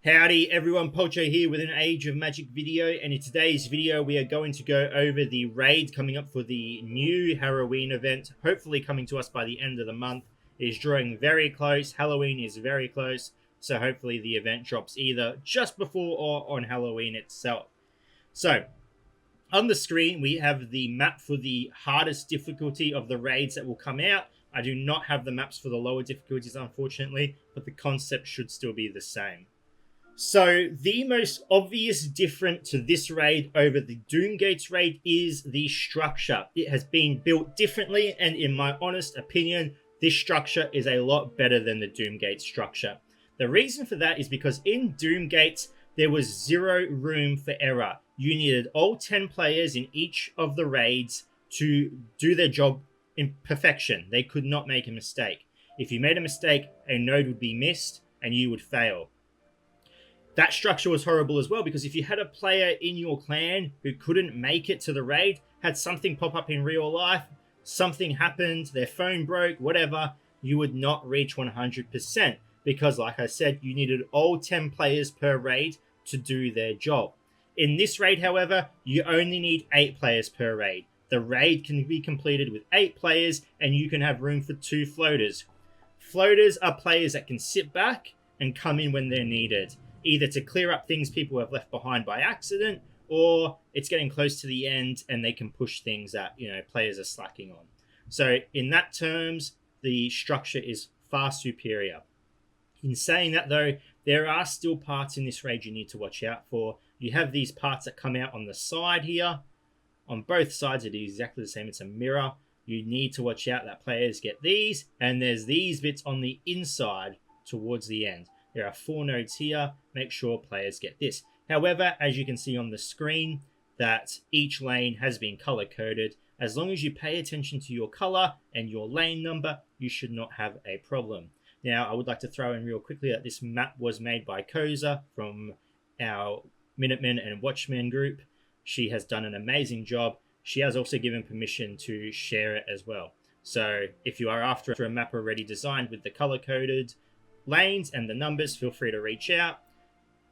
Howdy everyone, Pocho here with an Age of Magic video, and in today's video we are going to go over the raid coming up for the new Horrorween event, hopefully coming to us by the end of the month. It is drawing very close, Halloween is very close, so hopefully the event drops either just before or on Halloween itself. So, on the screen we have the map for the hardest difficulty of the raids that will come out. I do not have the maps for the lower difficulties unfortunately, but the concept should still be the same. So the most obvious difference to this raid over the Doomgates raid is the structure. It has been built differently, and in my honest opinion, this structure is a lot better than the Doomgates structure. The reason for that is because in Doomgates, there was zero room for error. You needed all 10 players in each of the raids to do their job in perfection. They could not make a mistake. If you made a mistake, a node would be missed and you would fail. That structure was horrible as well, because if you had a player in your clan who couldn't make it to the raid, had something pop up in real life, something happened, their phone broke, whatever, you would not reach 100%. Because, like I said, you needed all 10 players per raid to do their job. In this raid, however, you only need 8 players per raid. The raid can be completed with 8 players, and you can have room for 2 floaters. Floaters are players that can sit back and come in when they're needed, either to clear up things people have left behind by accident, or it's getting close to the end and they can push things that, players are slacking on. So in that terms, the structure is far superior. In saying that though, there are still parts in this raid you need to watch out for. You have these parts that come out on the side here. On both sides it is exactly the same, it's a mirror. You need to watch out that players get these, and there's these bits on the inside towards the end. There are 4 nodes here. Make sure players get this. However, as you can see on the screen, that each lane has been color-coded. As long as you pay attention to your color and your lane number, you should not have a problem. Now, I would like to throw in real quickly that this map was made by Koza from our Minutemen and Watchmen group. She has done an amazing job. She has also given permission to share it as well. So if you are after a map already designed with the color-coded lanes and the numbers, feel free to reach out.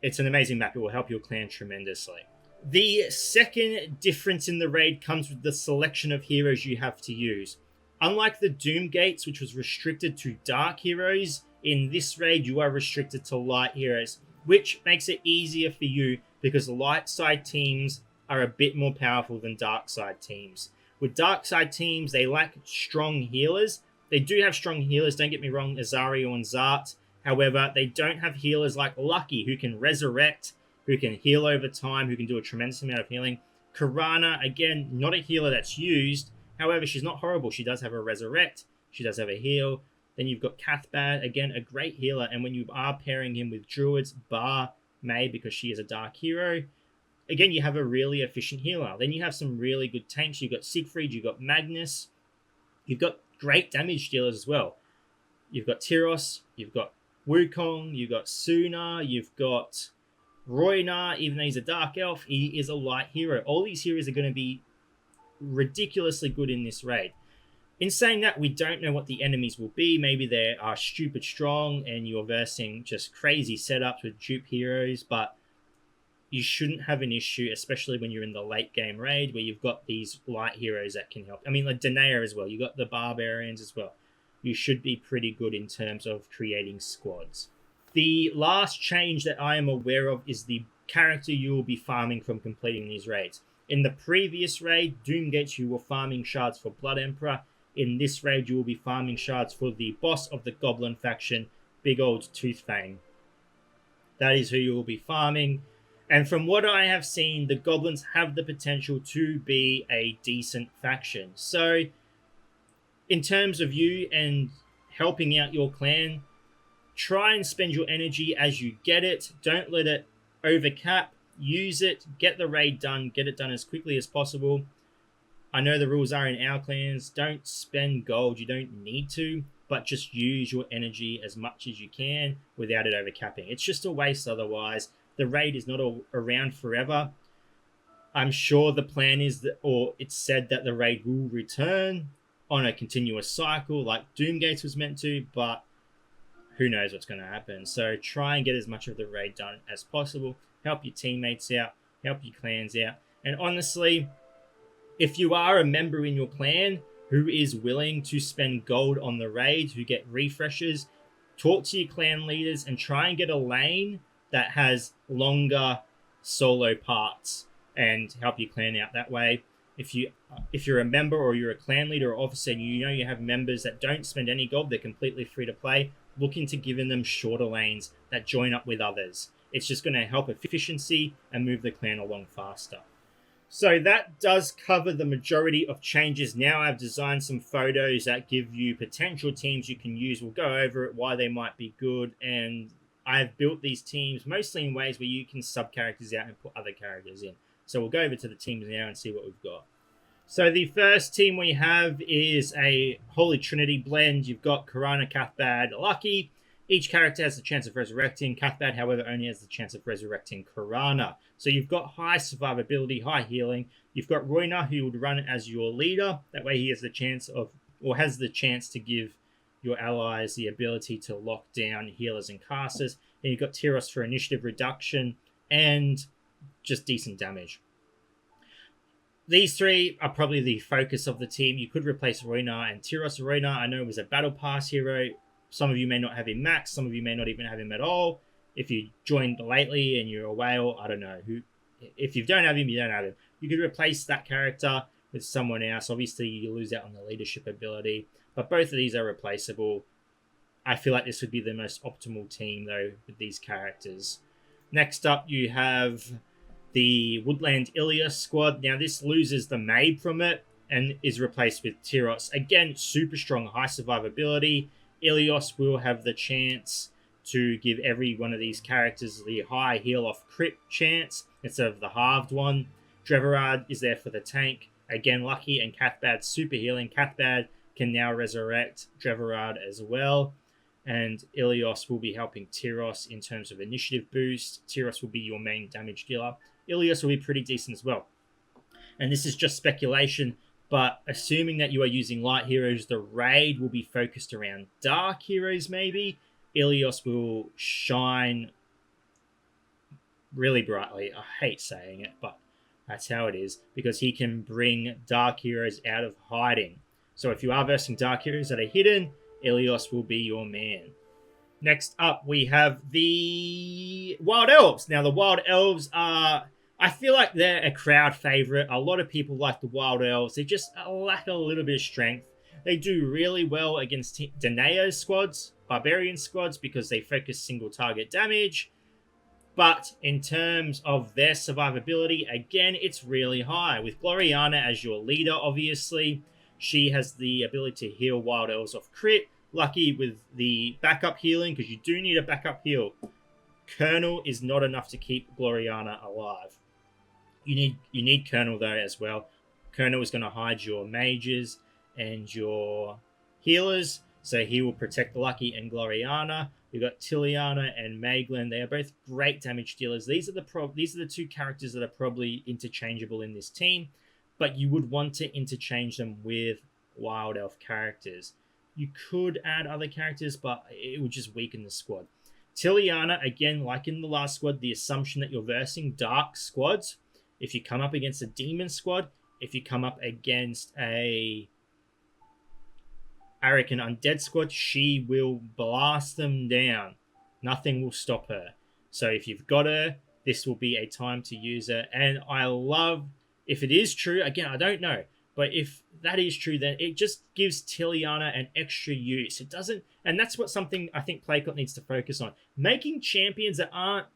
It's an amazing map. It will help your clan tremendously. The second difference in the raid comes with the selection of heroes you have to use. Unlike the Doomgates, which was restricted to dark heroes, in this raid you are restricted to light heroes, which makes it easier for you because light side teams are a bit more powerful than dark side teams. With dark side teams, they lack strong healers. They do have strong healers, don't get me wrong, Azario and Zart. However, they don't have healers like Lucky, who can resurrect, who can heal over time, who can do a tremendous amount of healing. Karana, again, not a healer that's used. However, she's not horrible. She does have a resurrect. She does have a heal. Then you've got Cathbad, again, a great healer. And when you are pairing him with Druids, bar May, because she is a dark hero, again, you have a really efficient healer. Then you have some really good tanks. You've got Siegfried, you've got Magnus. You've got great damage dealers as well. You've got Tyros, you've got Wukong, you've got Suna, you've got Roynar, even though he's a dark elf, he is a light hero. All these heroes are going to be ridiculously good in this raid. In saying that, we don't know what the enemies will be. Maybe they are stupid strong and you're versing just crazy setups with dupe heroes, but you shouldn't have an issue, especially when you're in the late game raid where you've got these light heroes that can help. I mean, like Danae as well. You've got the barbarians as well. You should be pretty good in terms of creating squads. The last change that I am aware of is the character you will be farming from completing these raids. In the previous raid, Doomgates, you were farming shards for Blood Emperor. In this raid, you will be farming shards for the boss of the Goblin faction, Big Old Toothfang. That is who you will be farming. And from what I have seen, the Goblins have the potential to be a decent faction. So, in terms of you and helping out your clan, try and spend your energy as you get it. Don't let it overcap. Use it. Get the raid done. Get it done as quickly as possible. I know the rules are in our clans. Don't spend gold. You don't need to. But just use your energy as much as you can without it overcapping. It's just a waste otherwise. The raid is not around forever. I'm sure the plan is that, or it's said that the raid will return on a continuous cycle like Doomgates was meant to, but who knows what's going to happen. So try and get as much of the raid done as possible. Help your teammates out, help your clans out. And honestly, if you are a member in your clan who is willing to spend gold on the raid, who get refreshes, talk to your clan leaders and try and get a lane that has longer solo parts and help your clan out that way. If you're a member or you're a clan leader or officer and you know you have members that don't spend any gold, they're completely free to play, look into giving them shorter lanes that join up with others. It's just going to help efficiency and move the clan along faster. So that does cover the majority of changes. Now I've designed some photos that give you potential teams you can use. We'll go over it, why they might be good, and I've built these teams mostly in ways where you can sub characters out and put other characters in. So we'll go over to the teams now and see what we've got. So the first team we have is a Holy Trinity blend. You've got Karana, Cathbad, Lucky. Each character has the chance of resurrecting. Cathbad, however, only has the chance of resurrecting Karana. So you've got high survivability, high healing. You've got Royna, who would run as your leader. That way he has the chance of, or has the chance to give your allies the ability to lock down healers and casters. And you've got Tyros for initiative reduction and just decent damage. These three are probably the focus of the team. You could replace Royna and Tyros. Royna, I know, was a battle pass hero. Some of you may not have him max. Some of you may not even have him at all. If you joined lately and you're a whale, I don't know. If you don't have him, you don't have him. You could replace that character with someone else. Obviously, you lose out on the leadership ability. But both of these are replaceable. I feel like this would be the most optimal team, though, with these characters. Next up, you have the Woodland Ilias squad. Now, this loses the maid from it and is replaced with Tyros. Again, super strong, high survivability. Ilios will have the chance to give every one of these characters the high heal off crit chance instead of the halved one. Dreverard is there for the tank. Again, Lucky and Cathbad super healing. Cathbad can now resurrect Dreverard as well. And Ilios will be helping Tyros in terms of initiative boost. Tyros will be your main damage dealer. Ilios will be pretty decent as well. And this is just speculation, but assuming that you are using light heroes, the raid will be focused around dark heroes maybe. Ilios will shine really brightly. I hate saying it, but that's how it is, because he can bring dark heroes out of hiding. So if you are versing dark heroes that are hidden, Ilios will be your man. Next up, we have the Wild Elves. Now, the Wild Elves are, I feel like they're a crowd favorite. A lot of people like the Wild Elves. They just lack a little bit of strength. They do really well against Danae's squads, Barbarian squads, because they focus single target damage. But in terms of their survivability, again, it's really high. With Gloriana as your leader, obviously, she has the ability to heal Wild Elves off crit. Lucky with the backup healing, because you do need a backup heal. Colonel is not enough to keep Gloriana alive. You need Colonel though as well. Colonel is going to hide your mages and your healers, so he will protect Lucky and Gloriana. You've got Tiliana and Maeglin. They are both great damage dealers. These are the two characters that are probably interchangeable in this team, but you would want to interchange them with Wild Elf characters. You could add other characters, but it would just weaken the squad. Tiliana, again, like in the last squad, the assumption that you're versing dark squads. If you come up against a demon squad, if you come up against a Arakan undead squad, she will blast them down. Nothing will stop her. So if you've got her, this will be a time to use her. And I love, if it is true, again, I don't know, but if that is true, then it just gives Tiliana an extra use. It doesn't, and that's what something I think Playcott needs to focus on. Making champions that aren't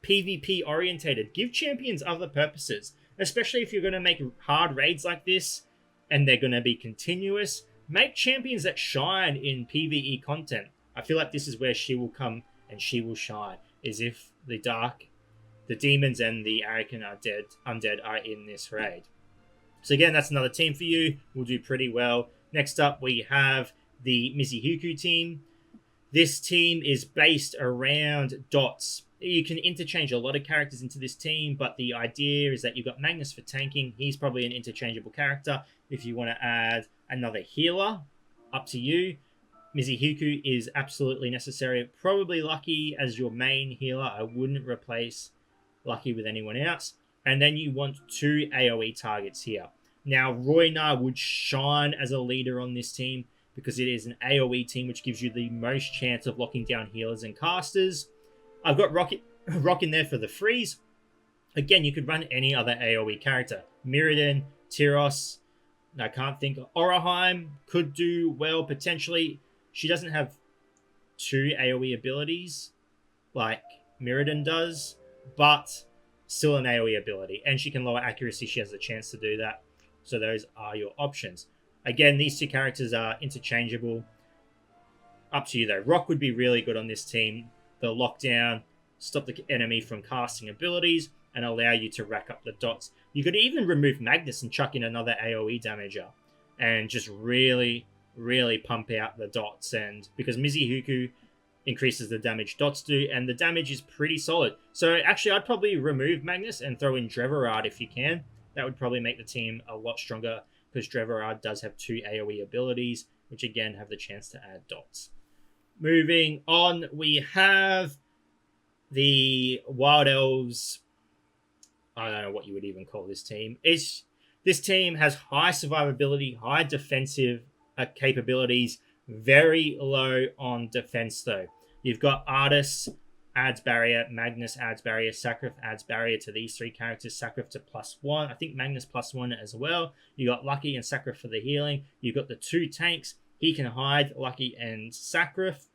PvP orientated. Give champions other purposes, especially if you're going to make hard raids like this and they're going to be continuous. Make champions that shine in PvE content. I feel like this is where she will come and she will shine, is if the demons and the Arakan undead are in this raid. So again, that's another team for you. We'll do pretty well. Next up, we have the Mizuhuku team. This team is based around dots. You can interchange a lot of characters into this team, but the idea is that you've got Magnus for tanking. He's probably an interchangeable character. If you want to add another healer, up to you. Mizuhuku is absolutely necessary. Probably Lucky as your main healer. I wouldn't replace Lucky with anyone else. And then you want 2 AoE targets here. Now, Roynar would shine as a leader on this team because it is an AoE team, which gives you the most chance of locking down healers and casters. I've got Rock in there for the freeze. Again, you could run any other AoE character. Mirrodin, Tyros, I can't think. Orahime could do well, potentially. She doesn't have 2 AoE abilities like Mirrodin does, but still an AoE ability. And she can lower accuracy. She has a chance to do that. So those are your options. Again, these 2 characters are interchangeable. Up to you, though. Rock would be really good on this team. The lockdown, stop the enemy from casting abilities, and allow you to rack up the dots. You could even remove Magnus and chuck in another AoE damager and just really, really pump out the dots. And because Mizuhuku increases the damage dots do, and the damage is pretty solid. So actually, I'd probably remove Magnus and throw in Dreverard if you can. That would probably make the team a lot stronger because Dreverard does have 2 AoE abilities, which again have the chance to add dots. Moving on, we have the Wild Elves. I don't know what you would even call this team. This team has high survivability, high defensive capabilities, very low on defense though. You've got Artis adds barrier, Magnus adds barrier, Sacrif adds barrier to these 3 characters, Sacrif to +1. I think Magnus +1 as well. You got Lucky and Sacrif for the healing. You've got the 2 tanks. He can hide Lucky and Sacrif.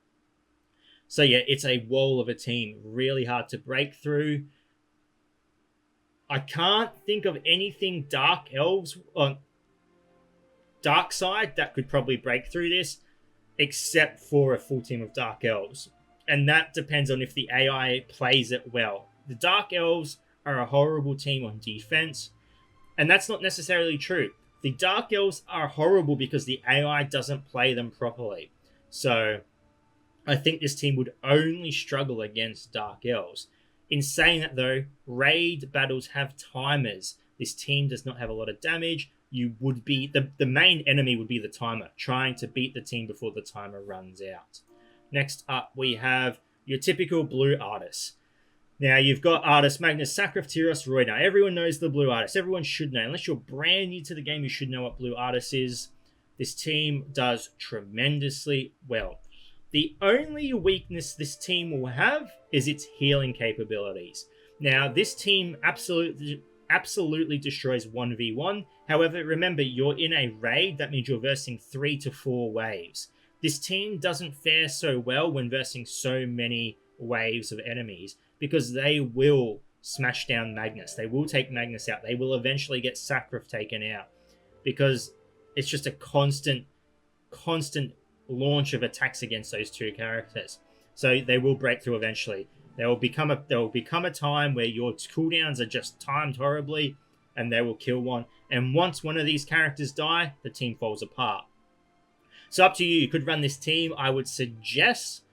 So yeah, it's a wall of a team. Really hard to break through. I can't think of anything Dark Elves on Dark Side that could probably break through this, except for a full team of Dark Elves. And that depends on if the AI plays it well. The Dark Elves are a horrible team on defense, and that's not necessarily true. The Dark Elves are horrible because the AI doesn't play them properly. So I think this team would only struggle against Dark Elves. In saying that though, raid battles have timers. This team does not have a lot of damage. You would be the main enemy would be the timer, trying to beat the team before the timer runs out. Next up, we have your typical blue Artis. Now, you've got Artis, Magnus, Sacrif, Tyros, Roynar. Everyone knows the blue Artis. Everyone should know. Unless you're brand new to the game, you should know what blue Artis is. This team does tremendously well. The only weakness this team will have is its healing capabilities. Now, this team absolutely destroys 1v1. However, remember, you're in a raid. That means you're versing 3 to 4 waves. This team doesn't fare so well when versing so many waves of enemies because they will smash down Magnus. They will take Magnus out. They will eventually get Sacrif taken out because it's just a constant launch of attacks against those 2 characters. So they will break through eventually. There will become a time where your cooldowns are just timed horribly and they will kill one. And once one of these characters die, the team falls apart. So up to you. You could run this team. I would suggest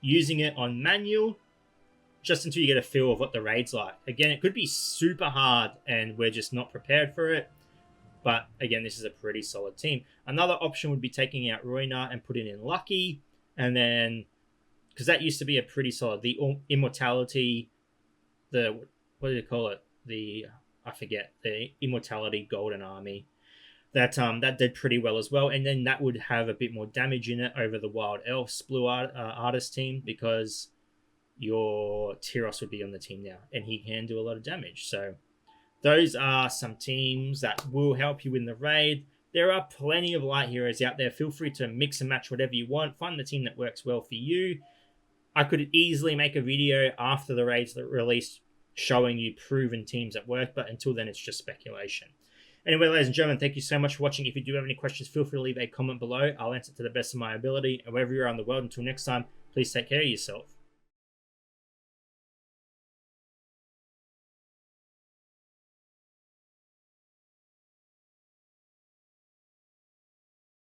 using it on manual just until you get a feel of what the raid's like. Again, it could be super hard and we're just not prepared for it. But again, this is a pretty solid team. Another option would be taking out Roynar and putting in Lucky. And then, because that used to be a pretty solid, the Immortality, what do they call it? The Immortality Golden Army. That did pretty well as well. And then that would have a bit more damage in it over the Wild Elves Blue Artist team because your Tyros would be on the team now. And he can do a lot of damage. So those are some teams that will help you in the raid. There are plenty of light heroes out there. Feel free to mix and match whatever you want. Find the team that works well for you. I could easily make a video after the raids that released showing you proven teams that work, but until then, it's just speculation. Anyway, ladies and gentlemen, thank you so much for watching. If you do have any questions, feel free to leave a comment below. I'll answer to the best of my ability. And wherever you are in the world, until next time, please take care of yourself.